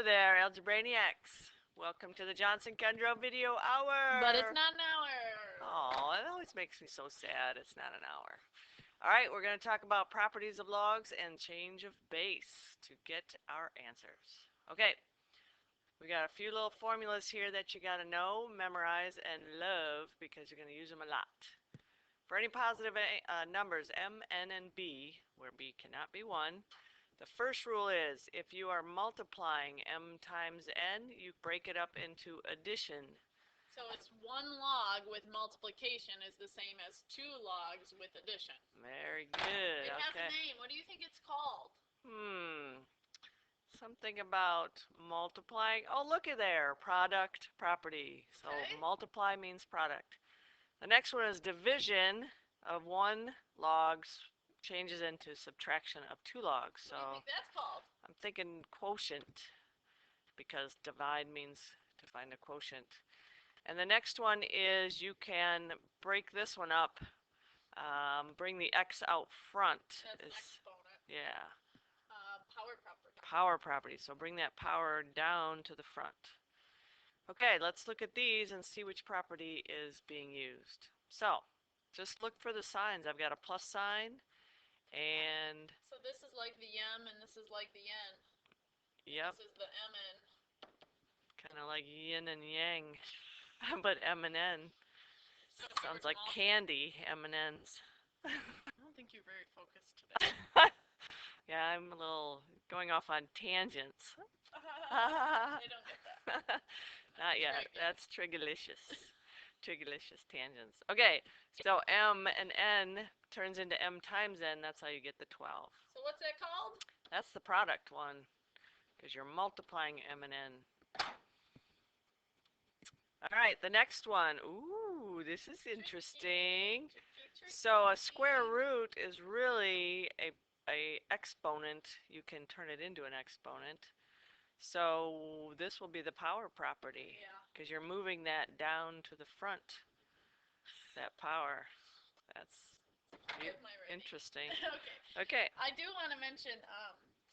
Hello there, Algebrainiacs. Welcome to the Johnson Kendro Video But it's Hour. not an hour. Oh, it always makes me so sad it's not an hour. All right, we're going to talk about properties of logs and change of base to get our answers. Okay, we got a few little formulas here that you got to know, memorize, and love because you're going to use them a lot. For any positive numbers, m, n, and b, where b cannot be 1, the first rule is if you are multiplying m times n, you break it up into addition. So it's one log with multiplication is the same as two logs with addition. Very good. It has Okay. a name. What do you think it's called? Something about multiplying. Oh, look at there. Product, property. So Okay. multiply means product. The next one is division of 1 log changes into subtraction of 2 logs. So What do you think that's called? I'm thinking quotient because divide means to find a quotient. And the next one is you can break this one up, bring the x out front. That's an exponent. Yeah. Power property. Power property. So bring that power down to the front. Okay, let's look at these and see which property is being used. So just look for the signs. I've got a plus sign and So this is like the m and this is like the n. yep. This is the mn. Kind of like yin and yang, but M and N. Sounds like Awesome. candy, M&Ns. I don't think you're very focused today. Yeah, I'm a little going off on tangents. They don't get that. Not yet. Trig. That's Trigalicious. Trigalicious tangents. Okay, so M and N turns into M times N. That's how you get the 12. So what's that called? That's the product one because you're multiplying M and N. All right, the next one. Ooh, this is interesting. So a square root is really a exponent. You can turn it into an exponent. So this will be the power property because you're moving that down to the front. That power. That's interesting. Okay. I do want to mention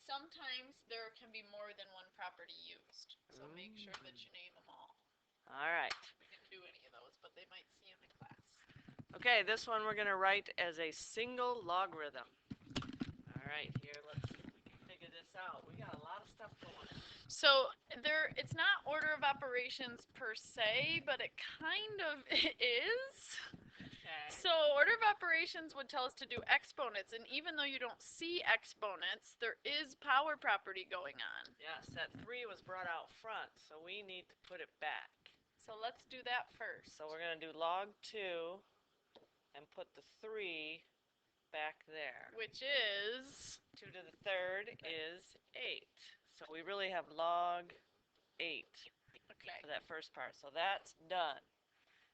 sometimes there can be more than one property used. So make sure that you name them all. All right. We can do any of those, but they might see them in class. Okay, this one we're going to write as a single logarithm. All right, here, let's see if we can figure this out. We got a lot of stuff going on. So it's not order of operations per se, but it kind of is. Okay. So order of operations would tell us to do exponents, and even though you don't see exponents, there is power property going on. Yes, that 3 was brought out front, so we need to put it back. So let's do that first. So we're going to do log 2 and put the 3 back there. Which is? 2 to the third is 8. So we really have log 8 for that first part. So that's done.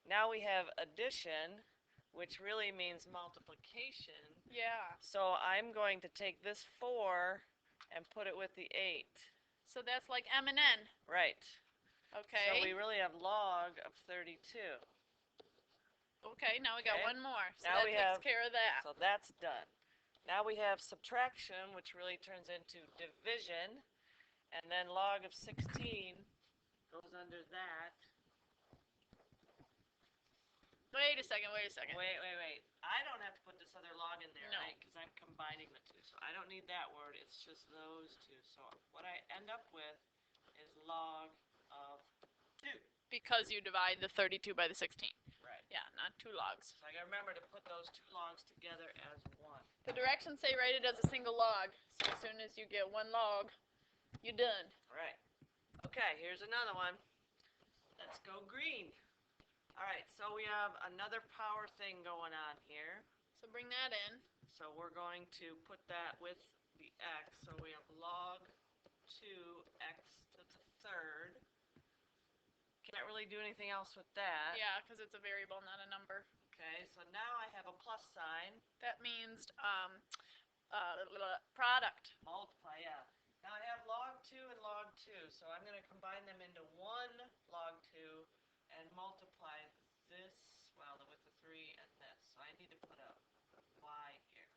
Now we have addition, which really means multiplication. Yeah. So I'm going to take this 4 and put it with the 8. So that's like M and N. Right. Okay. So we really have log of 32. Okay, now we got one more. So now that takes care of that. So that's done. Now we have subtraction, which really turns into division. And then log of 16 goes under that. Wait a second. Wait. I don't have to put this other log in there, right? Because I'm combining the two. So I don't need that word. It's just those two. So what I end up with is log of 2. Because you divide the 32 by the 16. Right. Yeah, not 2 logs. So I gotta remember to put those 2 logs together as 1. The directions say write it as a single log. So as soon as you get 1 log, you're done. Right. Okay, here's another one. Let's go green. All right, so we have another power thing going on here. So bring that in. So we're going to put that with the x. So we have log 2x to the third. Can't really do anything else with that. Yeah, because it's a variable, not a number. Okay, so now I have a plus sign. That means product. Multiply, yeah. Now I have log 2 and log 2, so I'm going to combine them into 1 log 2 and multiply this, well, with the 3 and this. So I need to put a y here,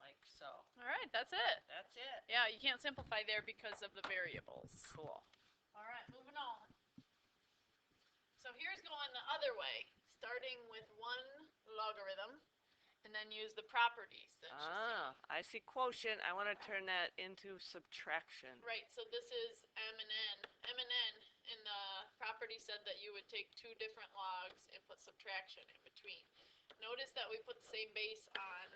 like So All right, that's it. that's it. Yeah, you can't simplify there because of the variables. Cool. All right, moving on. So here's going the other way, starting with one logarithm, and then use the properties that you Ah, I see quotient. I want to turn that into subtraction. see. Right, so this is m and n. M and n in the property said that you would take two different logs and put subtraction in between. Notice that we put the same base on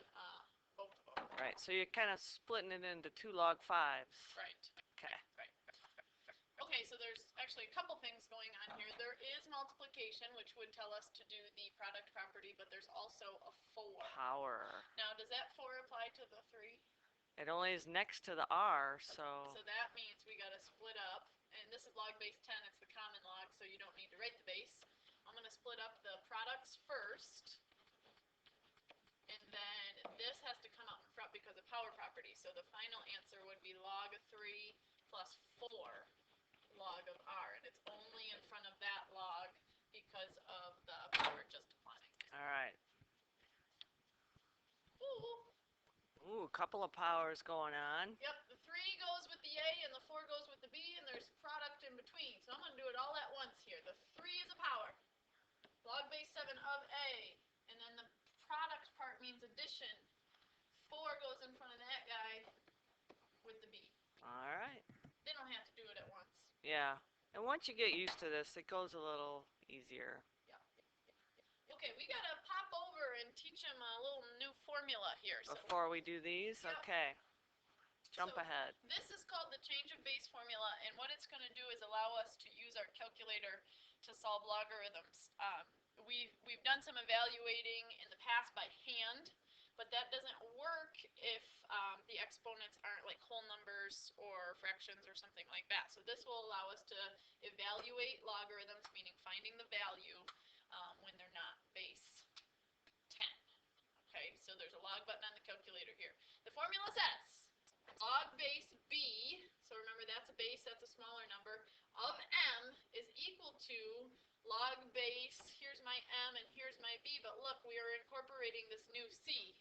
both of them. Right, so you're kind of splitting it into 2 log 5s. Right. Okay. Right. Okay, so there's actually a couple things going on here. There is multiplication, which would tell us to do the product property, but there's also a 4. Power. Now, does that 4 apply to the 3? It only is next to the R, so So that means we got to split up, and this is log base 10, it's the common log, so you don't need to write the base. I'm going to split up the products first, and then this has to come out in front because of power property, so the final answer would be log of 3 plus 4 log of R, and it's only in front of that log because of the power just applying. all right. Ooh. Ooh, a couple of powers going on. Yep, the 3 goes with the A and the 4 goes with the B, and there's product in between. So I'm going to do it all at once here. The 3 is a power. Log base 7 of A, and then the product part means addition. 4 goes in front of that guy with the B. All right. They don't have to do it at once. Yeah. And once you get used to this, it goes a little easier. Okay, we got to pop over and teach them a little new formula here. So Before we do these, Yep. okay. Jump So ahead. this is called the change of base formula, and what it's going to do is allow us to use our calculator to solve logarithms. We've done some evaluating in the past by hand, but that doesn't work if the exponents aren't like whole numbers or fractions or something like that. So this will allow us to evaluate logarithms, meaning finding the value when they're not base 10. Okay, so there's a log button on the calculator here. The formula says log base b, so remember that's a base, that's a smaller number, of m is equal to log base, here's my m and here's my b, but look, we are incorporating this new c.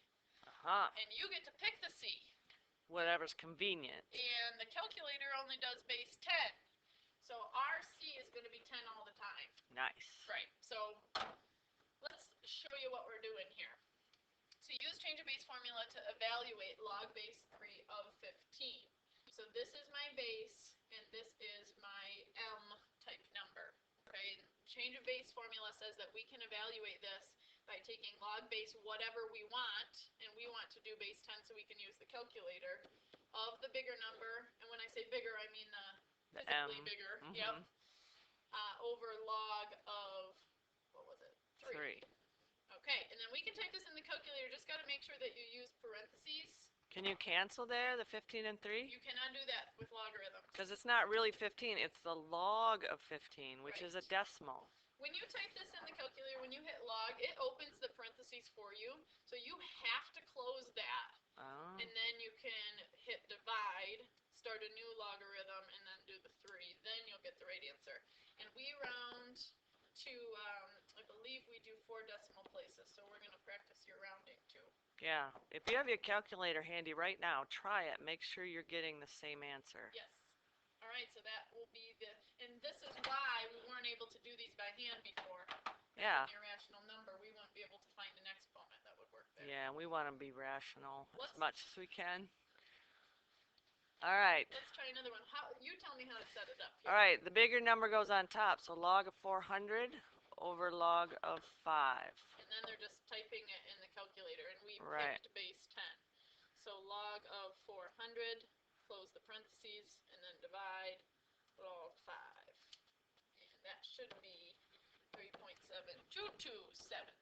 And you get to pick the c. Whatever's convenient. And the calculator only does base 10. So our c is going to be 10 all the time. Nice. Right, so let's show you what we're doing here. So use change of base formula to evaluate log base 3 of 15. So this is my base, and this is my m type number. Okay, change of base formula says that we can evaluate this by taking log base whatever we want, and we want to do base 10 so we can use the calculator of the bigger number, and when I say bigger I mean The physically M. bigger, Mhm. yep, over log of, what was it, 3. Okay, and then we can type this in the calculator, just got to make sure that you use parentheses. Can you cancel there, the 15 and 3? You cannot do that with logarithms. Because it's not really 15, it's the log of 15, which is a Right. decimal. When you type this in the calculator, when you hit log, it opens the parentheses for you, so you have to close that, Oh. and then you can hit divide, start a new logarithm, and then do the 3. Then you'll get the right answer. And we round to, I believe we do 4 decimal places, so we're going to practice your rounding too. Yeah. If you have your calculator handy right now, try it. Make sure you're getting the same answer. Yes. All right, so that will be the, and this is why we weren't able to do these by hand before. Yeah. An irrational number, we won't be able to find an exponent that would work there. Yeah, we want to be rational as Let's- much as we can. All right. Let's try another one. You tell me how to set it up here. All right, the bigger number goes on top, so log of 400 over log of 5. And then they're just typing it in the calculator, and we Right. picked base 10. So log of 400, close the parentheses, and then divide log 5. And that should be 3.7227.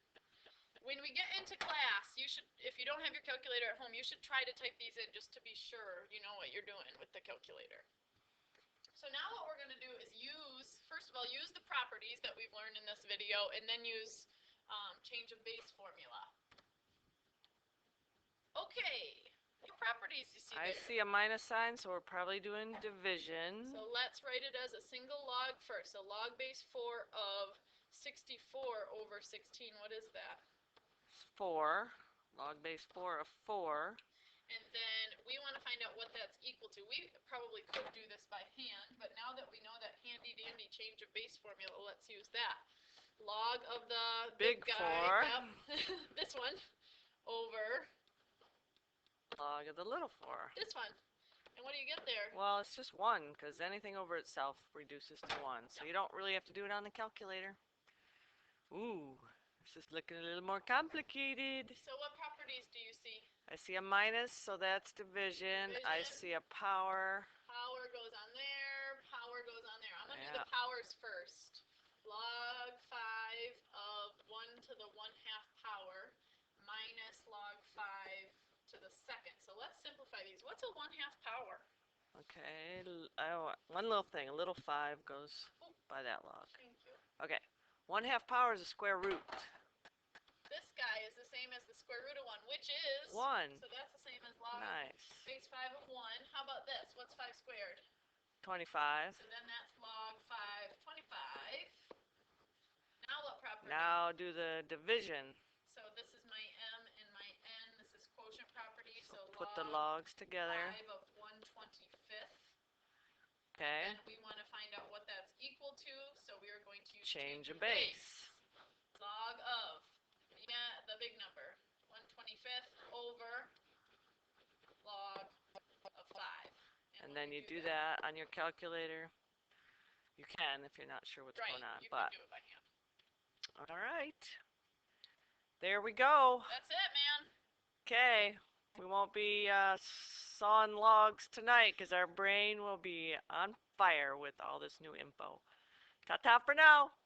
When we get into class, you should, if you don't have your calculator at home, you should try to type these in just to be sure you know what you're doing with the calculator. So now what we're going to do is use, first of all, use the properties that we've learned in this video, and then use change of base formula. Okay, what properties you see I there? see a minus sign, so we're probably doing division. So let's write it as a single log first. So log base 4 of 64 over 16, what is that? 4. Log base 4 of 4. And then we want to find out what that's equal to. We probably could do this by hand, but now that we know that handy dandy change of base formula, let's use that. Log of the Big guy, 4. yep, this one, over Log of the little 4. this one. And what do you get there? Well, it's just 1, because anything over itself reduces to 1. So you don't really have to do it on the calculator. Ooh, this is looking a little more complicated. So what properties do you see? I see a minus, so that's division. I Division. see a power. Power goes on there, power goes on there. I'm going to do Yeah. the powers first. Log 5 of 1 to the 1/2 power minus log 5 to the second. So let's simplify these. What's a 1/2 power? Okay, one little thing. A little 5 goes by that log. Thank you. Okay, 1/2 power is a square root. This guy is the same as the square root of 1, which is 1. So that's the same as log Nice. base 5 of 1. How about this? What's 5 squared? 25. So then that's log 5, 25. Now what property? Now do the division. So this is my m and my n. This is quotient property. So Put the log logs together. 5 of 1/25. Okay. And we want to find out what that's equal to. So we are going to use Change of base. Log of, yeah, the big number, 1/25 over log of 5. And then you do that on your calculator. You can if you're not sure what's Right, going on. you But can do it by hand. all right. There we go. That's it, man. Okay. We won't be sawing logs tonight because our brain will be on fire with all this new info. Ta-ta for now.